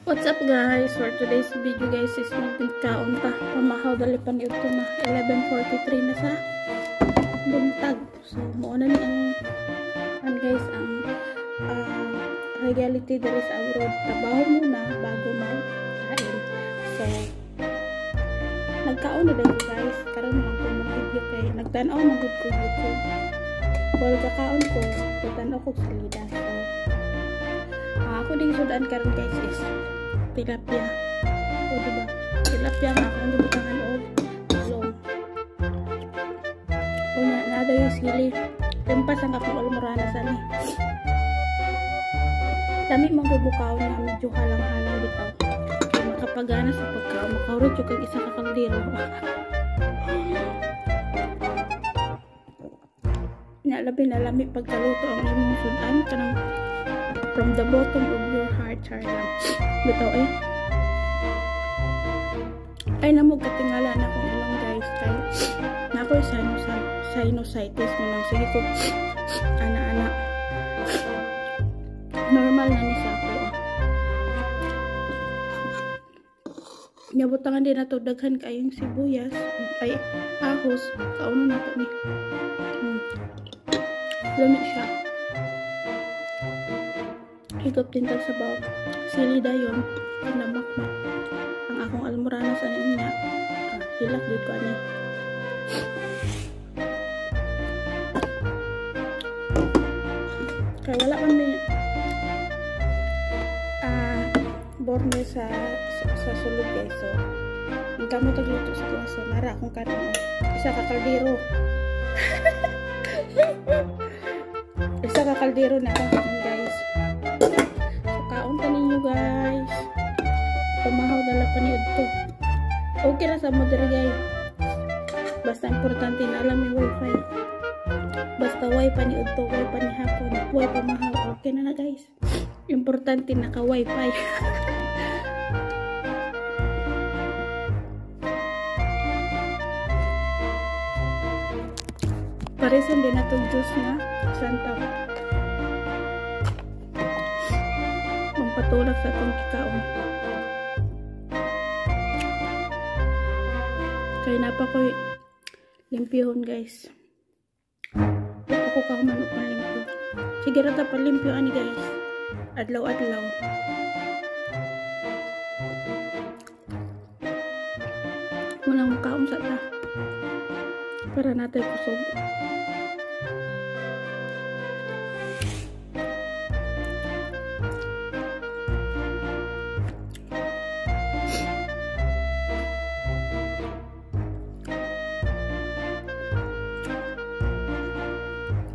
What's up guys? For today's video guys is magpinkaon pa. Pamahaw dalipan ito na 11:43 na sa buntag. So muna ni ang guys ang reality there is abroad. Trabaho muna bago mag-kain. So nagkaon na dito guys. Karon lang ko mga video kay nagtanaw magud ko YouTube. While kakaon ko, nagtanaw ko salida. So ako din sudan karon guys is tilapia. O diba? Tilapia nga akong gibutangan og long. O nada yung sili. Tempas ang akong almorana sa ni. Dami magbubukaw na medyo halang-halang bitaw. Kaya makapagana sa pagkaon. Makaurot yung kag isa kakaldero. Labi na lami pagkaluto ang imong sudan kanang from the bottom of your heart, lang. Bitaw ay namog katingala na kung ilang guys kay na ako sinusitis mo lang sige ko ana-ana normal na ni sa ako Nabutangan din na to daghan kayong sibuyas ay ahos kauno na to ni lamig siya higop din tag sa bawang sili dayon namakmak ang akong almorana sa niya hilak dito ko ani kaya wala man may borne sa sulog guys so ang kamo tagluto sa klaso nara akong kanon isa ka kaldero isa ka kaldero na guys so kaon ta ninyo guys pamahaw dala pa ni udto okay ra sa mo diri guys basta importante na alam yung wifi basta wifi ni udto wifi ni hapon wifi pamahaw okay na guys importante naka wifi parisan din natong juice na santa magpatulak sa itong kikaon kaya napa ko limpyahon guys ako kahumanok na limpyo sige rata pa limpyo ani guys adlaw-adlaw walang makaon sa ta para natin kusog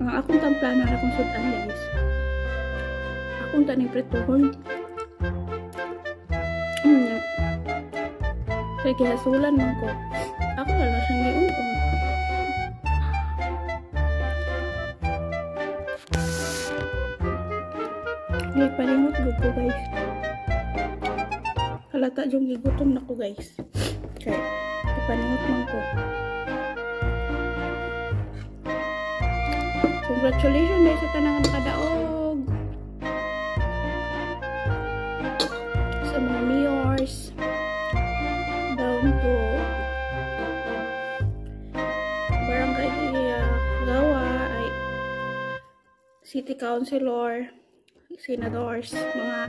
ang akong tamplano na akong sudan guys akong taning pretohon kaya kinasulan man ko ako na lang siyang giuntong may palimot ko guys halata yung gigutom na ko guys kaya ipalimot man ko congratulations guys sa tanang nakadaog sa mga mayors down to barangay Gawa ay city councilor senadors mga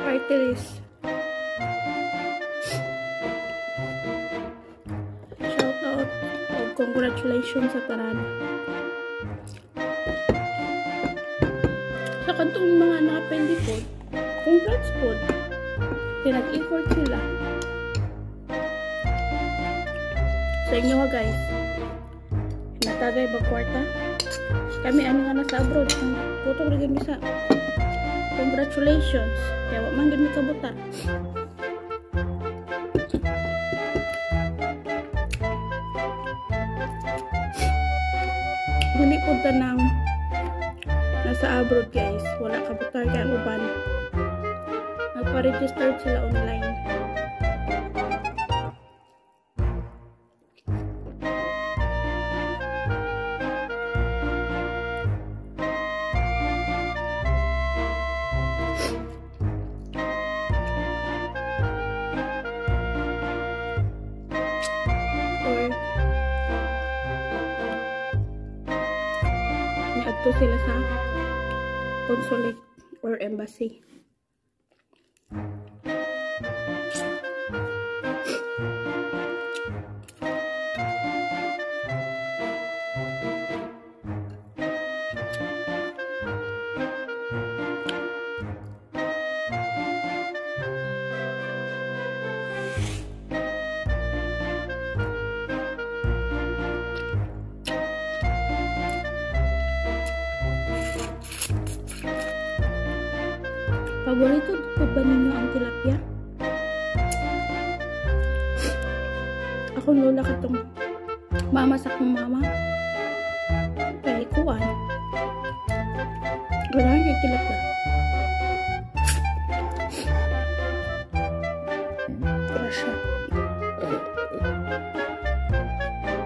party list shout out congratulations sa tanan sa kantong mga nakapendi po congrats po pinag-effort sila sa inyo guys natagay ba kwarta kami ano nga nasa abroad putong rin kami sa congratulations kaya wak man gami kabuta dili po tanang nasa abroad guys wala kabutar kaya uban nagpa-register sila online consulate or embassy. Paborito po ba ninyo ang tilapia? Ako lola ka itong mamasak ng mama. Kaya ikuan. Wala yung tilapia. Rasya.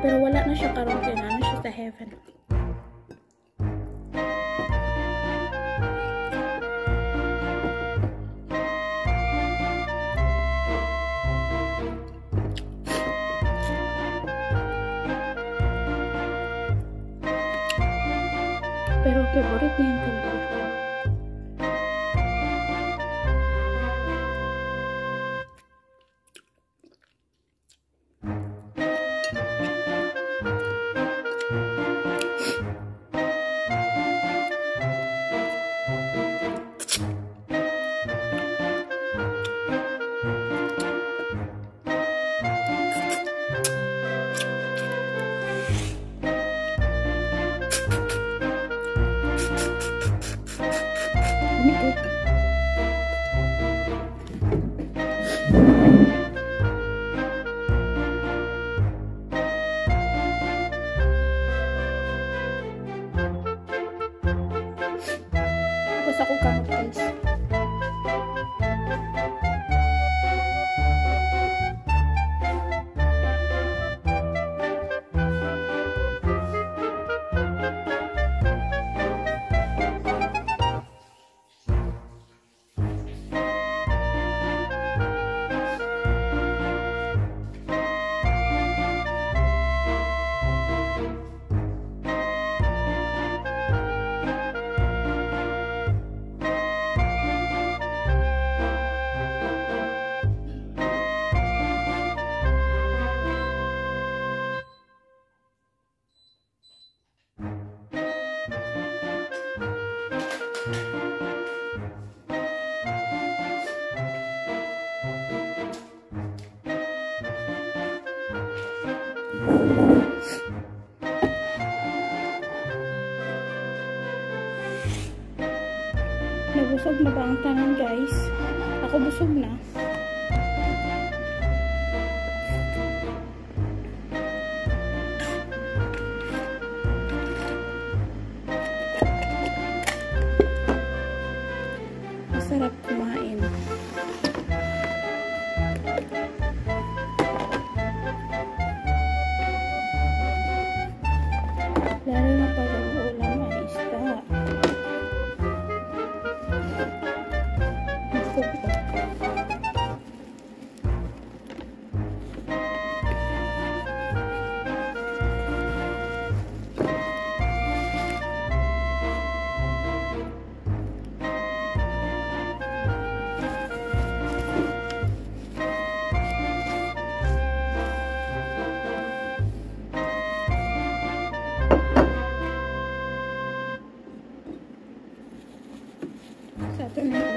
Pero wala na siya karoon. Kailangan na siya sa heaven. Pero favorite niya ang tilapia. Tapos ako kamot guys. Nabusog na ba ang tanan guys? Ako busog na. Masarap kumain. Lalo na pag ang ulam ay isda. Sa ito na ito.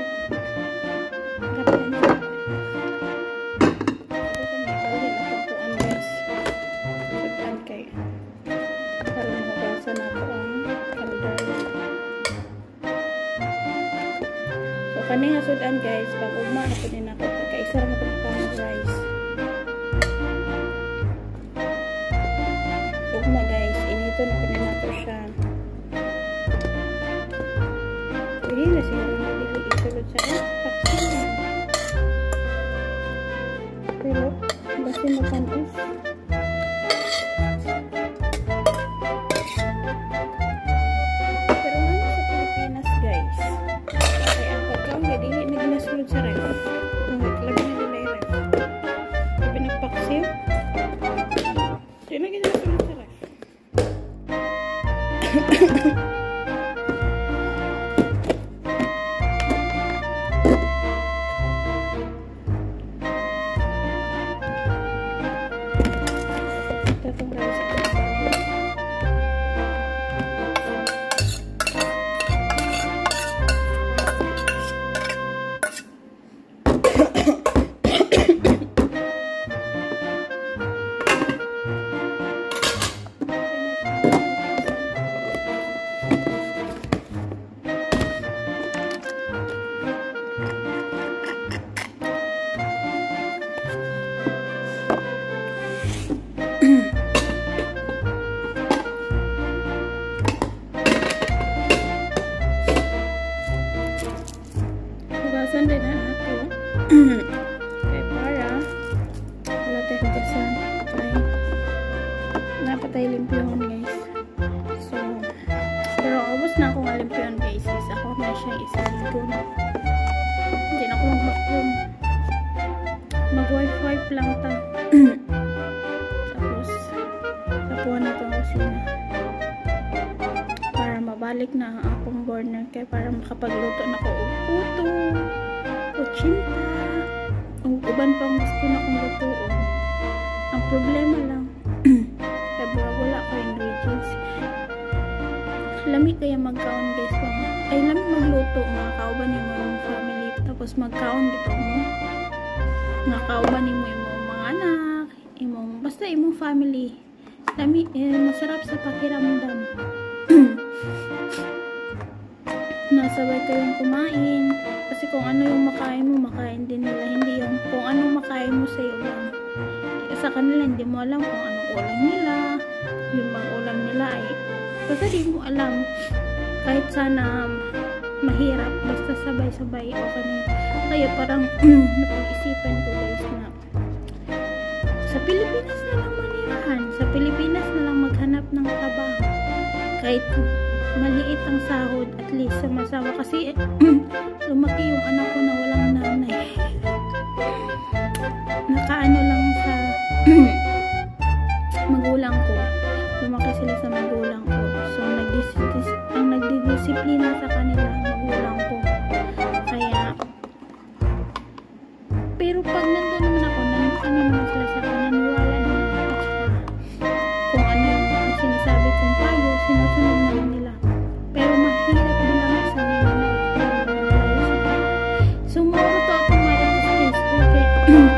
Gapian ko. Ito sa may kalin at tupuan guys. Sudan kayo. Para mabasa na ito ang kaldar. So kani nga sudan guys. Pag ugma na po din ako. Pagkaisa na po pang rice. Ugma guys. Inito na po din ako siya. Pwede na siya rin nabili isulod sa vaccine. Pero, basta matanis. Pero nga sa Pilipinas guys, kaya ang pagkaon nga dili na ginasulod sa ref. Labi na nila yung ref. Sabi nagpaksiw, di na ginasulod sa ref. Hugasan din na ako. Kaya para wala tayo hugasan. Okay. Napatay limpyuhan guys. So, pero ubos na akong limpyuhan guys. Is ako na siya isipon. Hindi na ako mag-vacuum. Mag-wipe lang ta. Tapos, tapuan na itong kusina. Para mabalik na ang akong burner. Kaya para makapagluto na ko og puto, kutsinta, uban pang gusto na kong lutoon. Ang problema lang, kaya wala ko ingredients. Lami kaya magkaon guys pa. Ay, lami magluto. Makakauban ni mo yung family. Tapos magkaon dito mo. Nakauban ni mo yung mga anak. Basta imong family. Lami, masarap sa pakiramdam. Nasabay kayong kumain. Kasi kung ano yung makain mo, makain din nila. Hindi yung kung anong makain mo sa'yo lang. Sa kanila, hindi mo alam kung anong ulam nila. Yung mga ulam nila ay basta di mo alam. Kahit sana mahirap, basta sabay-sabay okay na. Kaya parang napag-isipan ko guys na sa Pilipinas na lang manirahan. Sa Pilipinas na lang maghanap ng trabaho. Kahit maliit ang sahod, at least sama-sama. Kasi lumaki yung anak ko na walang nanay. Nakaano lang sa magulang ko. Lumaki sila sa magulang ko. So, ang nagdidisiplina sa kanila, magulang ko. Kaya, pero pag nandun naman ako, ano naman sila sa akin, naniwala naman ako. Kung ano yung sinasabi kong payo, sinusunod naman nila. Pero mahirap din lang sa nila na so, mauro to akong marites case. Okay.